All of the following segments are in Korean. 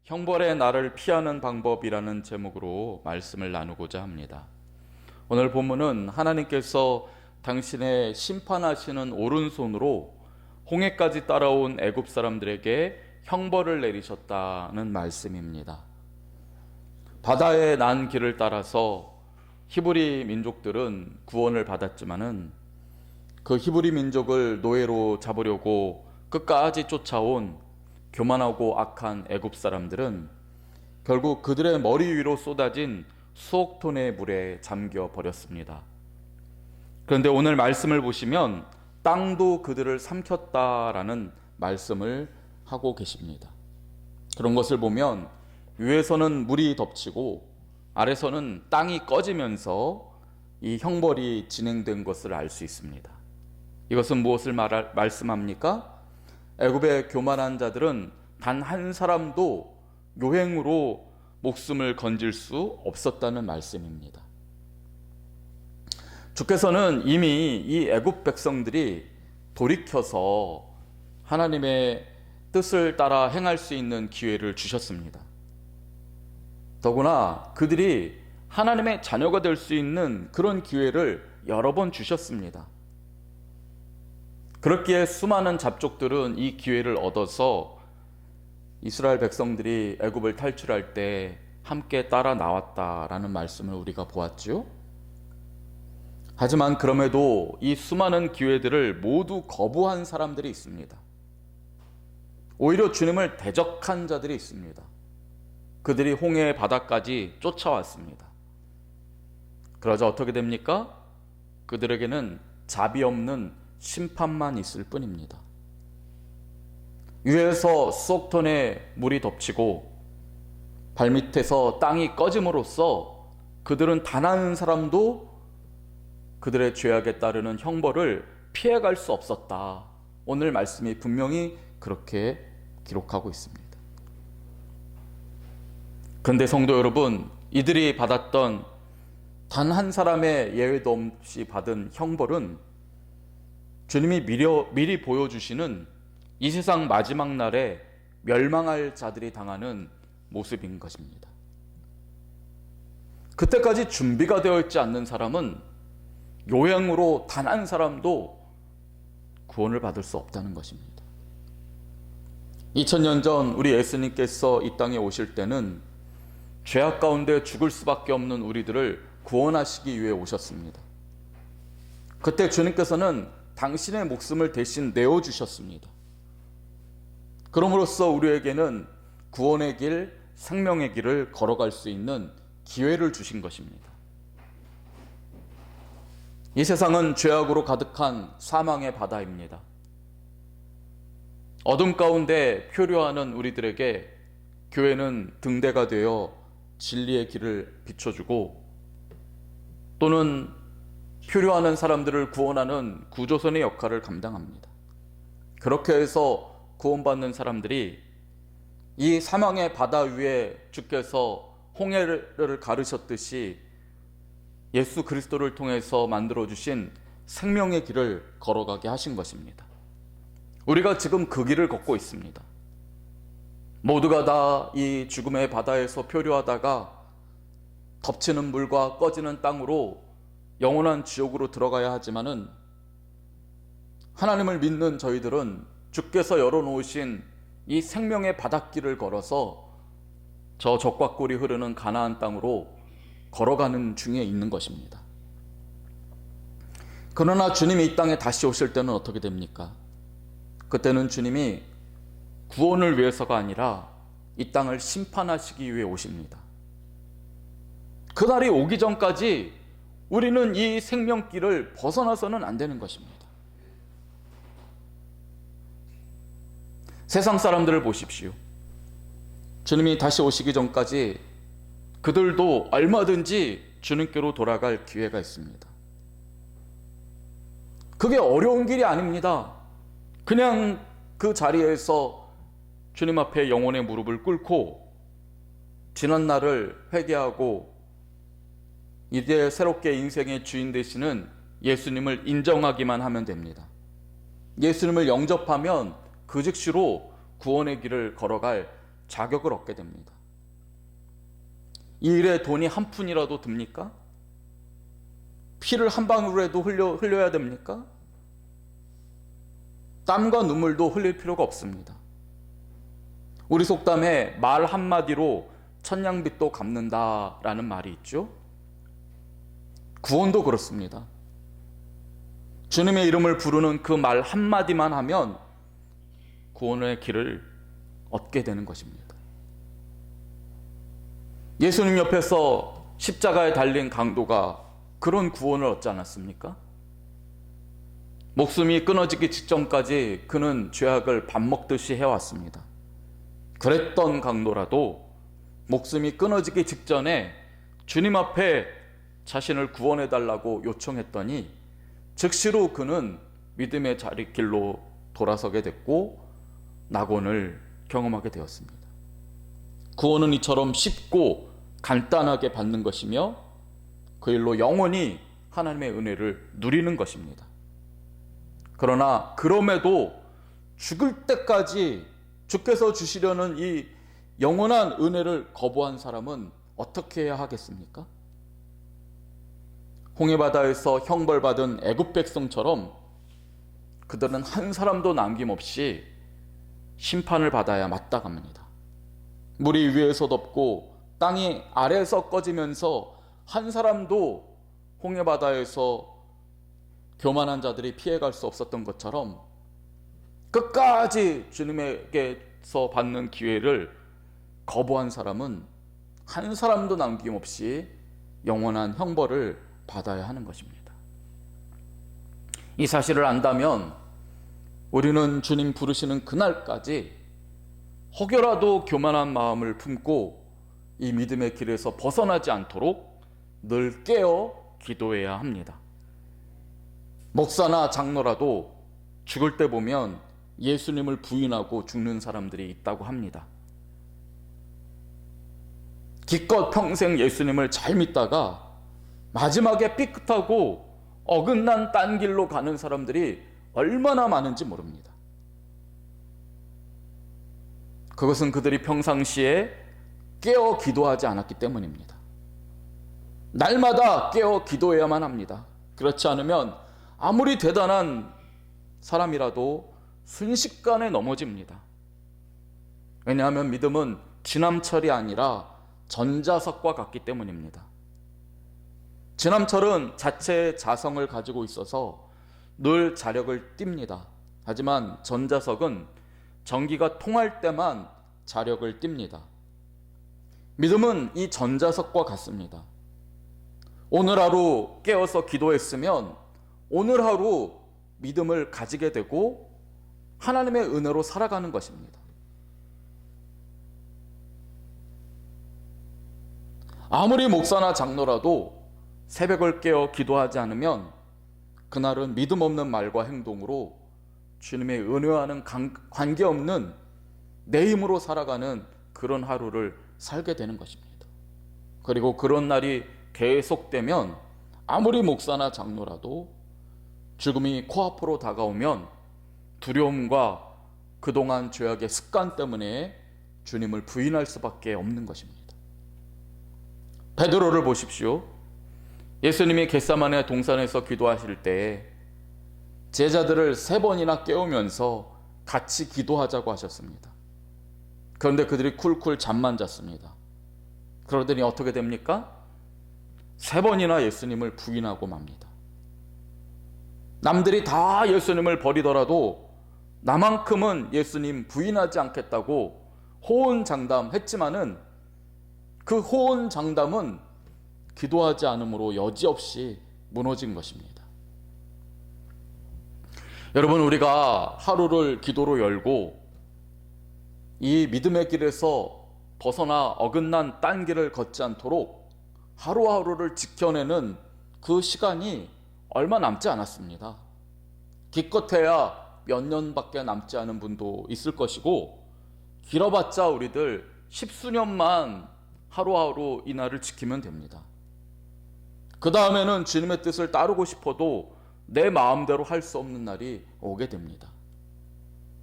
형벌의 날을 피하는 방법이라는 제목으로 말씀을 나누고자 합니다. 오늘 본문은 하나님께서 당신의 심판하시는 오른손으로 홍해까지 따라온 애굽 사람들에게 형벌을 내리셨다는 말씀입니다. 바다에 난 길을 따라서 히브리 민족들은 구원을 받았지만은 그 히브리 민족을 노예로 잡으려고 끝까지 쫓아온 교만하고 악한 애굽 사람들은 결국 그들의 머리 위로 쏟아진 수억 톤의 물에 잠겨 버렸습니다. 그런데 오늘 말씀을 보시면 땅도 그들을 삼켰다라는 말씀을 하고 계십니다. 그런 것을 보면 위에서는 물이 덮치고 아래서는 땅이 꺼지면서 이 형벌이 진행된 것을 알 수 있습니다. 이것은 무엇을 말씀합니까? 애굽의 교만한 자들은 단 한 사람도 요행으로 목숨을 건질 수 없었다는 말씀입니다. 주께서는 이미 이 애굽 백성들이 돌이켜서 하나님의 뜻을 따라 행할 수 있는 기회를 주셨습니다. 더구나 그들이 하나님의 자녀가 될 수 있는 그런 기회를 여러 번 주셨습니다. 그렇기에 수많은 잡족들은 이 기회를 얻어서 이스라엘 백성들이 애굽을 탈출할 때 함께 따라 나왔다라는 말씀을 우리가 보았죠. 하지만 그럼에도 이 수많은 기회들을 모두 거부한 사람들이 있습니다. 오히려 주님을 대적한 자들이 있습니다. 그들이 홍해의 바다까지 쫓아왔습니다. 그러자 어떻게 됩니까? 그들에게는 자비 없는 심판만 있을 뿐입니다. 위에서 수억 톤의 물이 덮치고 발밑에서 땅이 꺼짐으로써 그들은 단 한 사람도 그들의 죄악에 따르는 형벌을 피해갈 수 없었다. 오늘 말씀이 분명히 그렇게 기록하고 있습니다. 그런데 성도 여러분, 이들이 받았던 단 한 사람의 예외도 없이 받은 형벌은 주님이 미리 보여주시는 이 세상 마지막 날에 멸망할 자들이 당하는 모습인 것입니다. 그때까지 준비가 되어 있지 않는 사람은 요행으로 단 한 사람도 구원을 받을 수 없다는 것입니다. 2000년 전 우리 예수님께서 이 땅에 오실 때는 죄악 가운데 죽을 수밖에 없는 우리들을 구원하시기 위해 오셨습니다. 그때 주님께서는 당신의 목숨을 대신 내어주셨습니다. 그럼으로써 우리에게는 구원의 길, 생명의 길을 걸어갈 수 있는 기회를 주신 것입니다. 이 세상은 죄악으로 가득한 사망의 바다입니다. 어둠 가운데 표류하는 우리들에게 교회는 등대가 되어 진리의 길을 비춰주고 또는 표류하는 사람들을 구원하는 구조선의 역할을 감당합니다. 그렇게 해서 구원받는 사람들이 이 사망의 바다 위에 주께서 홍해를 가르셨듯이 예수 그리스도를 통해서 만들어주신 생명의 길을 걸어가게 하신 것입니다. 우리가 지금 그 길을 걷고 있습니다. 모두가 다 이 죽음의 바다에서 표류하다가 덮치는 물과 꺼지는 땅으로 영원한 지옥으로 들어가야 하지만은 하나님을 믿는 저희들은 주께서 열어놓으신 이 생명의 바닷길을 걸어서 저 적과 꿀이 흐르는 가나안 땅으로 걸어가는 중에 있는 것입니다. 그러나 주님이 이 땅에 다시 오실 때는 어떻게 됩니까? 그때는 주님이 구원을 위해서가 아니라 이 땅을 심판하시기 위해 오십니다. 그날이 오기 전까지 우리는 이 생명길을 벗어나서는 안 되는 것입니다. 세상 사람들을 보십시오. 주님이 다시 오시기 전까지 그들도 얼마든지 주님께로 돌아갈 기회가 있습니다. 그게 어려운 길이 아닙니다. 그냥 그 자리에서 주님 앞에 영혼의 무릎을 꿇고 지난 날을 회개하고 이제 새롭게 인생의 주인 되시는 예수님을 인정하기만 하면 됩니다. 예수님을 영접하면 그 즉시로 구원의 길을 걸어갈 자격을 얻게 됩니다. 이 일에 돈이 한 푼이라도 듭니까? 피를 한 방울이라도 흘려야 됩니까? 땀과 눈물도 흘릴 필요가 없습니다. 우리 속담에 말 한마디로 천냥빚도 갚는다라는 말이 있죠. 구원도 그렇습니다. 주님의 이름을 부르는 그 말 한마디만 하면 구원의 길을 얻게 되는 것입니다. 예수님 옆에서 십자가에 달린 강도가 그런 구원을 얻지 않았습니까? 목숨이 끊어지기 직전까지 그는 죄악을 밥 먹듯이 해왔습니다. 그랬던 강도라도 목숨이 끊어지기 직전에 주님 앞에 자신을 구원해달라고 요청했더니 즉시로 그는 믿음의 길로 돌아서게 됐고 낙원을 경험하게 되었습니다. 구원은 이처럼 쉽고 간단하게 받는 것이며 그 일로 영원히 하나님의 은혜를 누리는 것입니다. 그러나 그럼에도 죽을 때까지 주께서 주시려는 이 영원한 은혜를 거부한 사람은 어떻게 해야 하겠습니까? 홍해바다에서 형벌받은 애굽 백성처럼 그들은 한 사람도 남김없이 심판을 받아야 마땅합니다. 물이 위에서 덮고 땅이 아래에서 꺼지면서 한 사람도 홍해바다에서 교만한 자들이 피해갈 수 없었던 것처럼 끝까지 주님에게서 받는 기회를 거부한 사람은 한 사람도 남김없이 영원한 형벌을 받아야 하는 것입니다. 이 사실을 안다면 우리는 주님 부르시는 그날까지 혹여라도 교만한 마음을 품고 이 믿음의 길에서 벗어나지 않도록 늘 깨어 기도해야 합니다. 목사나 장로라도 죽을 때 보면 예수님을 부인하고 죽는 사람들이 있다고 합니다. 기껏 평생 예수님을 잘 믿다가 마지막에 삐끗하고 어긋난 딴 길로 가는 사람들이 얼마나 많은지 모릅니다. 그것은 그들이 평상시에 깨어 기도하지 않았기 때문입니다. 날마다 깨어 기도해야만 합니다. 그렇지 않으면 아무리 대단한 사람이라도 순식간에 넘어집니다. 왜냐하면 믿음은 지남철이 아니라 전자석과 같기 때문입니다. 지남철은 자체의 자성을 가지고 있어서 늘 자력을 띱니다. 하지만 전자석은 전기가 통할 때만 자력을 띱니다. 믿음은 이 전자석과 같습니다. 오늘 하루 깨어서 기도했으면 오늘 하루 믿음을 가지게 되고 하나님의 은혜로 살아가는 것입니다. 아무리 목사나 장로라도 새벽을 깨어 기도하지 않으면 그날은 믿음 없는 말과 행동으로 주님의 은혜와는 관계없는 내 힘으로 살아가는 그런 하루를 살게 되는 것입니다. 그리고 그런 날이 계속되면 아무리 목사나 장로라도 죽음이 코앞으로 다가오면 두려움과 그동안 죄악의 습관 때문에 주님을 부인할 수밖에 없는 것입니다. 베드로를 보십시오. 예수님이 겟세마네 동산에서 기도하실 때 제자들을 3번이나 깨우면서 같이 기도하자고 하셨습니다. 그런데 그들이 쿨쿨 잠만 잤습니다. 그러더니 어떻게 됩니까? 3번이나 예수님을 부인하고 맙니다. 남들이 다 예수님을 버리더라도 나만큼은 예수님 부인하지 않겠다고 호언장담했지만은 그 호언장담은 기도하지 않으므로 여지없이 무너진 것입니다. 여러분, 우리가 하루를 기도로 열고 이 믿음의 길에서 벗어나 어긋난 딴 길을 걷지 않도록 하루하루를 지켜내는 그 시간이 얼마 남지 않았습니다. 기껏해야 몇 년밖에 남지 않은 분도 있을 것이고 길어봤자 우리들 10수년만 하루하루 이 날을 지키면 됩니다. 그 다음에는 주님의 뜻을 따르고 싶어도 내 마음대로 할 수 없는 날이 오게 됩니다.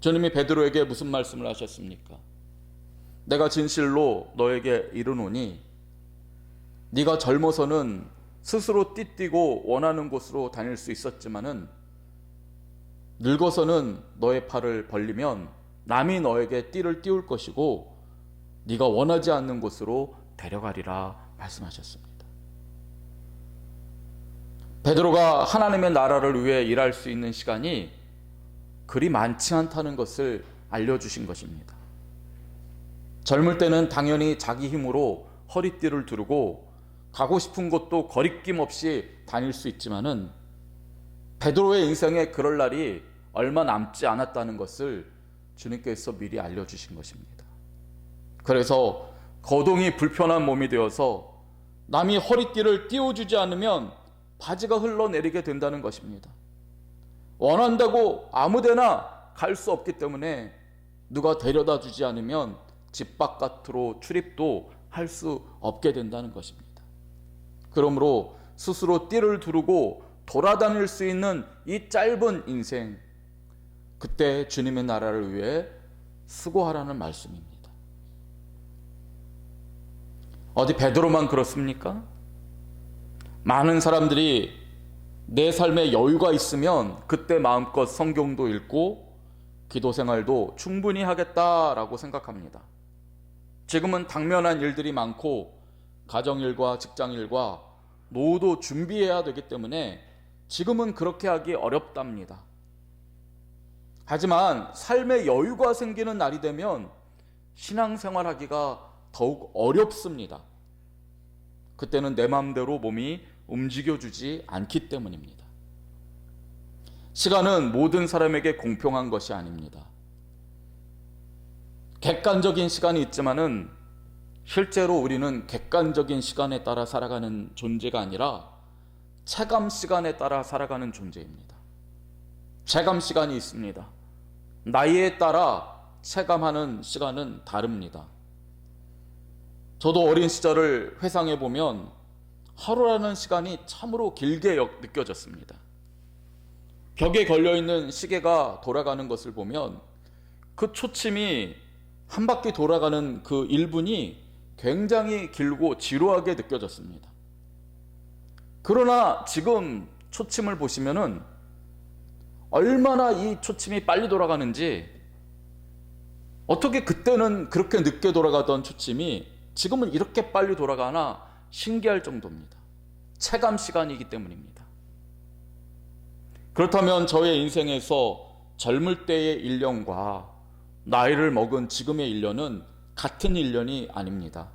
주님이 베드로에게 무슨 말씀을 하셨습니까? 내가 진실로 너에게 이르노니 네가 젊어서는 스스로 띠뛰고 원하는 곳으로 다닐 수 있었지만은 늙어서는 너의 팔을 벌리면 남이 너에게 띠를 띄울 것이고 네가 원하지 않는 곳으로 데려가리라 말씀하셨습니다. 베드로가 하나님의 나라를 위해 일할 수 있는 시간이 그리 많지 않다는 것을 알려주신 것입니다. 젊을 때는 당연히 자기 힘으로 허리띠를 두르고 가고 싶은 곳도 거리낌 없이 다닐 수 있지만은 베드로의 인생에 그럴 날이 얼마 남지 않았다는 것을 주님께서 미리 알려주신 것입니다. 그래서 거동이 불편한 몸이 되어서 남이 허리띠를 띄워주지 않으면 바지가 흘러내리게 된다는 것입니다. 원한다고 아무데나 갈 수 없기 때문에 누가 데려다 주지 않으면 집 바깥으로 출입도 할 수 없게 된다는 것입니다. 그러므로 스스로 띠를 두르고 돌아다닐 수 있는 이 짧은 인생, 그때 주님의 나라를 위해 수고하라는 말씀입니다. 어디 베드로만 그렇습니까? 많은 사람들이 내 삶에 여유가 있으면 그때 마음껏 성경도 읽고 기도 생활도 충분히 하겠다라고 생각합니다. 지금은 당면한 일들이 많고 가정일과 직장일과 노후도 준비해야 되기 때문에 지금은 그렇게 하기 어렵답니다. 하지만 삶의 여유가 생기는 날이 되면 신앙생활하기가 더욱 어렵습니다. 그때는 내 마음대로 몸이 움직여주지 않기 때문입니다. 시간은 모든 사람에게 공평한 것이 아닙니다. 객관적인 시간이 있지만은 실제로 우리는 객관적인 시간에 따라 살아가는 존재가 아니라 체감 시간에 따라 살아가는 존재입니다. 체감 시간이 있습니다. 나이에 따라 체감하는 시간은 다릅니다. 저도 어린 시절을 회상해 보면 하루라는 시간이 참으로 길게 느껴졌습니다. 벽에 걸려있는 시계가 돌아가는 것을 보면 그 초침이 한 바퀴 돌아가는 그 1분이 굉장히 길고 지루하게 느껴졌습니다. 그러나 지금 초침을 보시면은 얼마나 이 초침이 빨리 돌아가는지, 어떻게 그때는 그렇게 늦게 돌아가던 초침이 지금은 이렇게 빨리 돌아가나 신기할 정도입니다. 체감 시간이기 때문입니다. 그렇다면 저의 인생에서 젊을 때의 1년과 나이를 먹은 지금의 1년은 같은 1년이 아닙니다.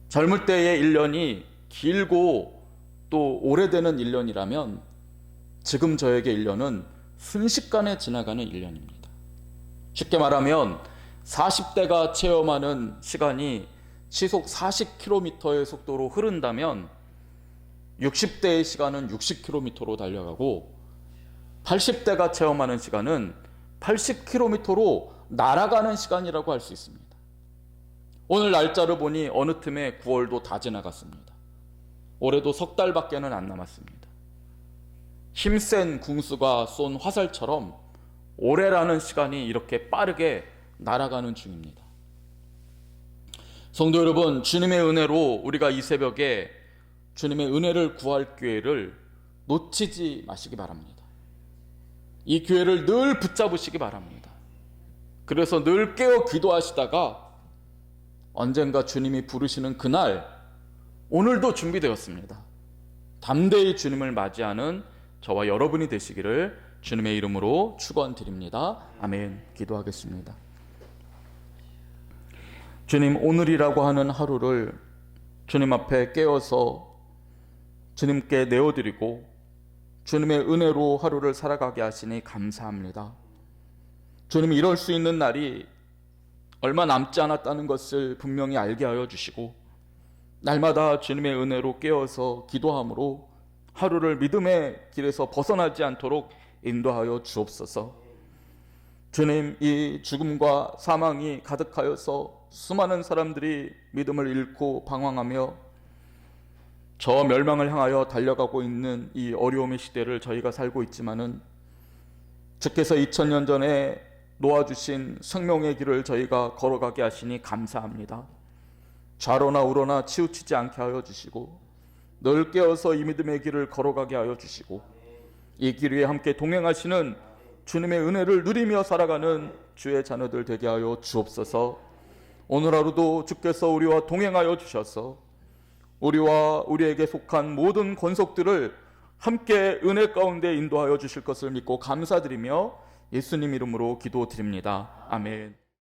젊을 때의 1년이 길고 또 오래되는 1년이라면 지금 저에게 1년은 순식간에 지나가는 1년입니다. 쉽게 말하면 40대가 체험하는 시간이 시속 40km의 속도로 흐른다면 60대의 시간은 60km로 달려가고 80대가 체험하는 시간은 80km로 날아가는 시간이라고 할 수 있습니다. 오늘 날짜를 보니 어느 틈에 9월도 다 지나갔습니다. 올해도 석 달밖에는 안 남았습니다. 힘센 궁수가 쏜 화살처럼 올해라는 시간이 이렇게 빠르게 날아가는 중입니다. 성도 여러분, 주님의 은혜로 우리가 이 새벽에 주님의 은혜를 구할 기회를 놓치지 마시기 바랍니다. 이 기회를 늘 붙잡으시기 바랍니다. 그래서 늘 깨어 기도하시다가 언젠가 주님이 부르시는 그날, 오늘도 준비되었습니다. 담대히 주님을 맞이하는 저와 여러분이 되시기를 주님의 이름으로 축원드립니다. 아멘. 기도하겠습니다. 주님, 오늘이라고 하는 하루를 주님 앞에 깨어서 주님께 내어드리고 주님의 은혜로 하루를 살아가게 하시니 감사합니다. 주님이 이럴 수 있는 날이 얼마 남지 않았다는 것을 분명히 알게 하여 주시고 날마다 주님의 은혜로 깨어서 기도함으로 하루를 믿음의 길에서 벗어나지 않도록 인도하여 주옵소서. 주님, 이 죽음과 사망이 가득하여서 수많은 사람들이 믿음을 잃고 방황하며 저 멸망을 향하여 달려가고 있는 이 어려움의 시대를 저희가 살고 있지만은 주께서 2000년 전에 놓아주신 생명의 길을 저희가 걸어가게 하시니 감사합니다. 좌로나 우로나 치우치지 않게 하여 주시고 늘 깨어서 이 믿음의 길을 걸어가게 하여 주시고 이 길 위에 함께 동행하시는 주님의 은혜를 누리며 살아가는 주의 자녀들 되게 하여 주옵소서. 오늘 하루도 주께서 우리와 동행하여 주셔서 우리와 우리에게 속한 모든 권속들을 함께 은혜 가운데 인도하여 주실 것을 믿고 감사드리며 예수님 이름으로 기도드립니다. 아멘.